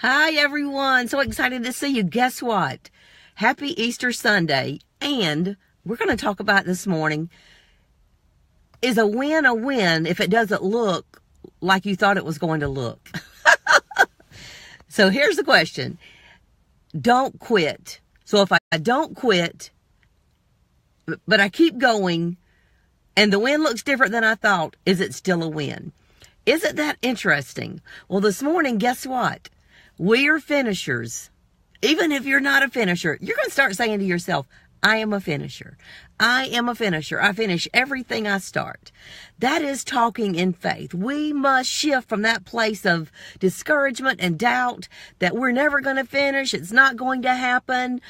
Hi, everyone. So excited to see you. Guess what? Happy Easter Sunday. And we're going to talk about this morning, is a win if it doesn't look like you thought it was going to look? So here's the question. Don't quit. So if I don't quit, but I keep going, and the win looks different than I thought, is it still a win? Isn't that interesting? Well, this morning, guess what? We are finishers. Even if you're not a finisher, you're going to start saying to yourself, I am a finisher. I am a finisher. I finish everything I start. That is talking in faith. We must shift from that place of discouragement and doubt that we're never going to finish. It's not going to happen.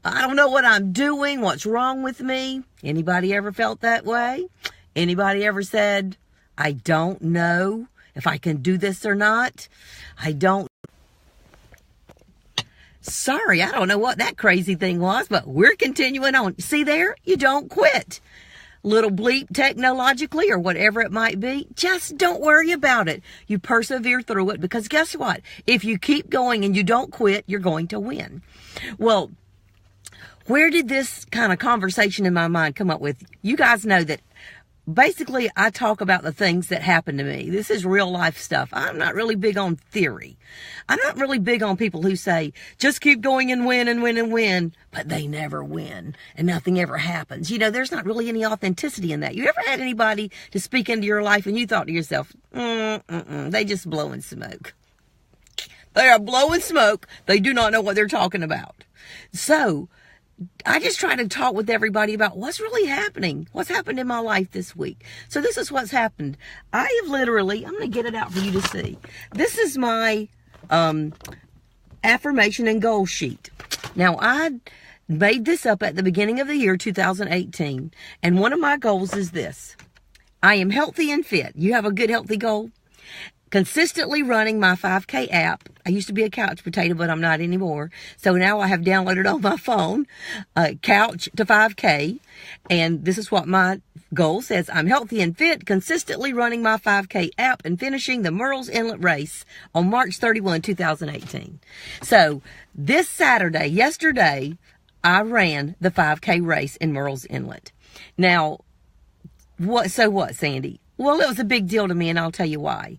I don't know what I'm doing. What's wrong with me? Anybody ever felt that way? Anybody ever said, I don't know if I can do this or not? Sorry, I don't know what that crazy thing was, but we're continuing on. See there? You don't quit. Little bleep technologically or whatever it might be. Just don't worry about it. You persevere through it, because guess what? If you keep going and you don't quit, you're going to win. Well, where did this kind of conversation in my mind come up with? You guys know that basically I talk about the things that happen to me. This is real life stuff. I'm not really big on theory. I'm not really big on people who say, just keep going and win and win and win, but they never win and nothing ever happens. You know, there's not really any authenticity in that. You ever had anybody to speak into your life and you thought to yourself, they just blowing smoke. They are blowing smoke. They do not know what they're talking about. So I just try to talk with everybody about what's really happening, what's happened in my life this week. So this is what's happened. I have literally, I'm going to get it out for you to see. This is my affirmation and goal sheet. Now, I made this up at the beginning of the year 2018, and one of my goals is this. I am healthy and fit. You have a good, healthy goal? Consistently running my 5K app. I used to be a couch potato, but I'm not anymore. So now I have downloaded on my phone, Couch to 5K. And this is what my goal says. I'm healthy and fit, consistently running my 5K app and finishing the Murrells Inlet race on March 31, 2018. So this Saturday, yesterday, I ran the 5K race in Murrells Inlet. Now, what, Sandy? Well, it was a big deal to me, and I'll tell you why.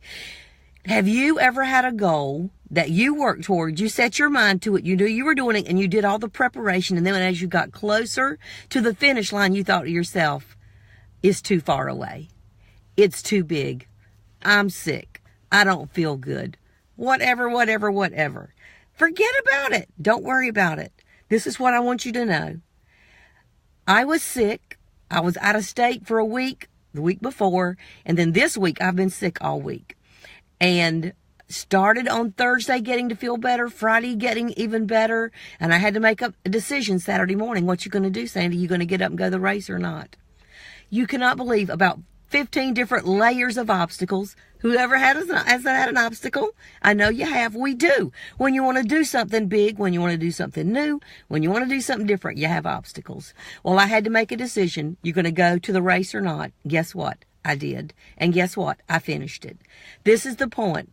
Have you ever had a goal that you worked toward, you set your mind to it, you knew you were doing it, and you did all the preparation, and then as you got closer to the finish line, you thought to yourself, it's too far away. It's too big. I'm sick. I don't feel good. Whatever. Forget about it. Don't worry about it. This is what I want you to know. I was sick. I was out of state for a week, the week before, and then this week I've been sick all week. And started on Thursday getting to feel better, Friday getting even better, and I had to make up a decision Saturday morning. What you going to do, Sandy? You going to get up and go to the race or not? You cannot believe about 15 different layers of obstacles. Whoever has had an obstacle, I know you have. We do. When you want to do something big, when you want to do something new, when you want to do something different, you have obstacles. Well, I had to make a decision. You're going to go to the race or not? Guess what? I did. And guess what? I finished it. This is the point.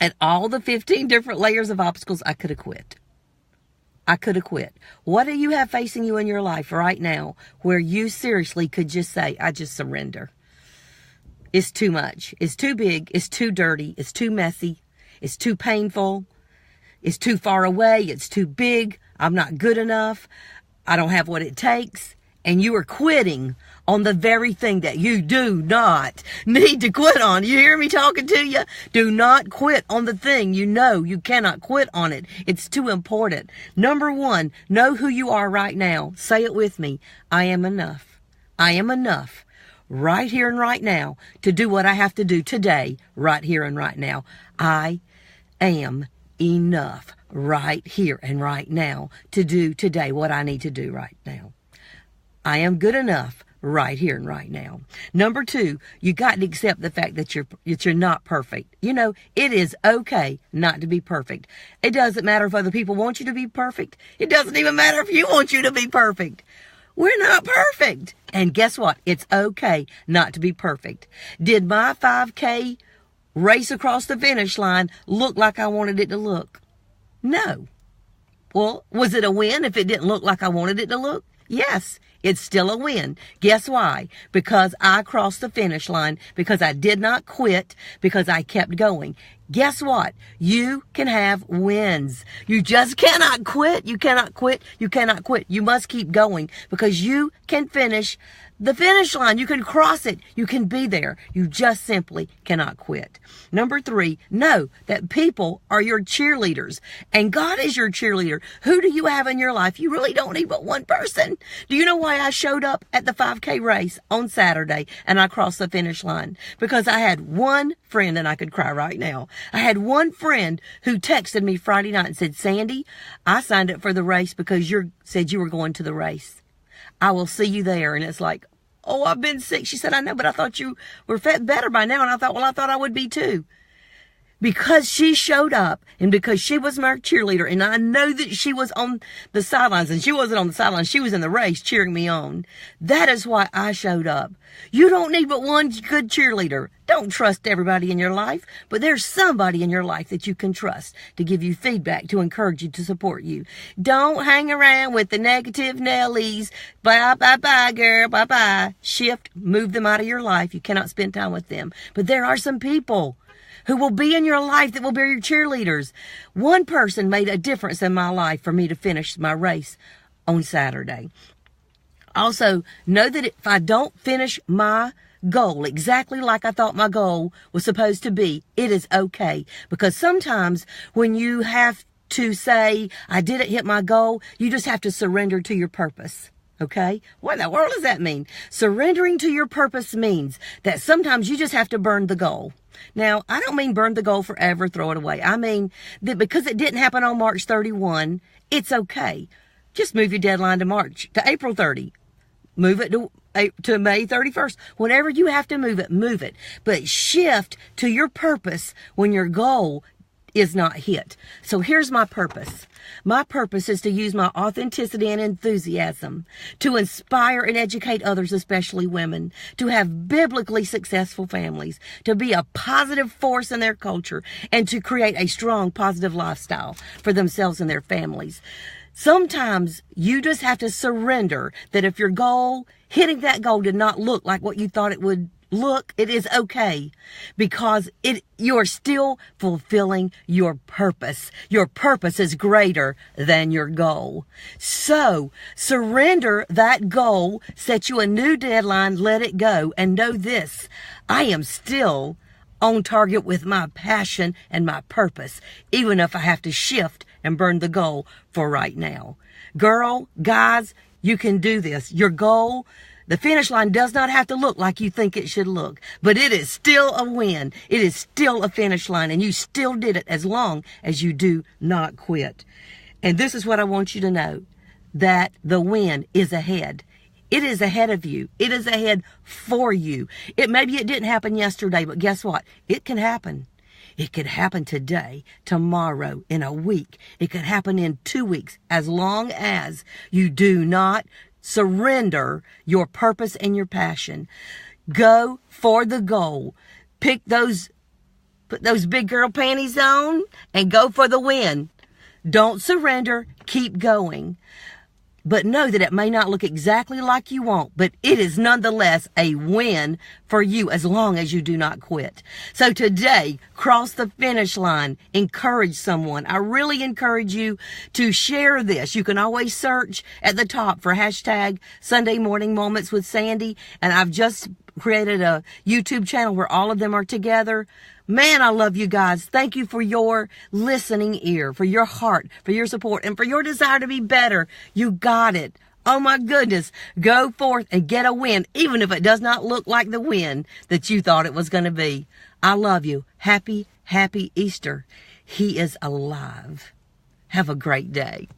At all the 15 different layers of obstacles, I could have quit. What do you have facing you in your life right now where you seriously could just say, I just surrender? It's too much. It's too big. It's too dirty. It's too messy. It's too painful. It's too far away. It's too big. I'm not good enough. I don't have what it takes. And you are quitting on the very thing that you do not need to quit on. You hear me talking to you? Do not quit on the thing you know you cannot quit on it. It's too important. Number one, know who you are right now. Say it with me. I am enough. I am enough right here and right now to do what I have to do today, right here and right now. I am enough right here and right now to do today what I need to do right now. I am good enough right here and right now. Number two, you got to accept the fact that you're not perfect. You know, it is okay not to be perfect. It doesn't matter if other people want you to be perfect. It doesn't even matter if you want you to be perfect. We're not perfect. And guess what? It's okay not to be perfect. Did my 5K race across the finish line look like I wanted it to look? No. Well, was it a win if it didn't look like I wanted it to look? Yes, it's still a win. Guess why? Because I crossed the finish line, because I did not quit, because I kept going. Guess what? You can have wins. You just cannot quit. You cannot quit. You cannot quit. You must keep going, because you can finish the finish line. You can cross it. You can be there. You just simply cannot quit. Number 3, know that people are your cheerleaders and God is your cheerleader. Who do you have in your life? You really don't need but one person. Do you know why I showed up at the 5K race on Saturday and I crossed the finish line? Because I had one friend, and I could cry right now. I had one friend who texted me Friday night and said, Sandy, I signed up for the race because you said you were going to the race. I will see you there. And it's like, oh, I've been sick. She said, I know, but I thought you were better by now. And I thought, well, I thought I would be too. Because she showed up and because she was my cheerleader, and I know that she was on the sidelines, and she wasn't on the sidelines. She was in the race cheering me on. That is why I showed up. You don't need but one good cheerleader. Don't trust everybody in your life, but there's somebody in your life that you can trust to give you feedback, to encourage you, to support you. Don't hang around with the negative Nellies. Bye, bye, bye, girl. Bye, bye. Shift, move them out of your life. You cannot spend time with them. But there are some people who will be in your life that will be your cheerleaders. One person made a difference in my life for me to finish my race on Saturday. Also, know that if I don't finish my goal exactly like I thought my goal was supposed to be, it is okay. Because sometimes when you have to say, I didn't hit my goal, you just have to surrender to your purpose. Okay? What in the world does that mean? Surrendering to your purpose means that sometimes you just have to burn the goal. Now, I don't mean burn the goal forever, throw it away. I mean that because it didn't happen on March 31, it's okay. Just move your deadline to April 30. Move it to May 31st. Whenever you have to move it. But shift to your purpose when your goal is not hit. So here's my purpose. My purpose is to use my authenticity and enthusiasm to inspire and educate others, especially women, to have biblically successful families, to be a positive force in their culture, and to create a strong, positive lifestyle for themselves and their families. Sometimes you just have to surrender that if your goal, hitting that goal did not look like what you thought it would look, it is okay, because you are still fulfilling your purpose. Your purpose is greater than your goal. So surrender that goal, set you a new deadline, let it go, and know this: I am still on target with my passion and my purpose, even if I have to shift and burn the goal for right now. Girl, guys, you can do this. Your goal, the finish line, does not have to look like you think it should look, but it is still a win. It is still a finish line, and you still did it as long as you do not quit. And this is what I want you to know, that the win is ahead. It is ahead of you. It is ahead for you. Maybe it didn't happen yesterday, but guess what? It can happen. It could happen today, tomorrow, in a week. It could happen in 2 weeks, as long as you do not surrender your purpose and your passion. Go for the goal. Put those big girl panties on and go for the win. Don't surrender. Keep going. But know that it may not look exactly like you want, but it is nonetheless a win for you as long as you do not quit. So today, cross the finish line. Encourage someone. I really encourage you to share this. You can always search at the top for hashtag Sunday Morning Moments with Sandy. And I've just created a YouTube channel where all of them are together. Man, I love you guys. Thank you for your listening ear, for your heart, for your support, and for your desire to be better. You got it. Oh my goodness. Go forth and get a win, even if it does not look like the win that you thought it was going to be. I love you. Happy, happy Easter. He is alive. Have a great day.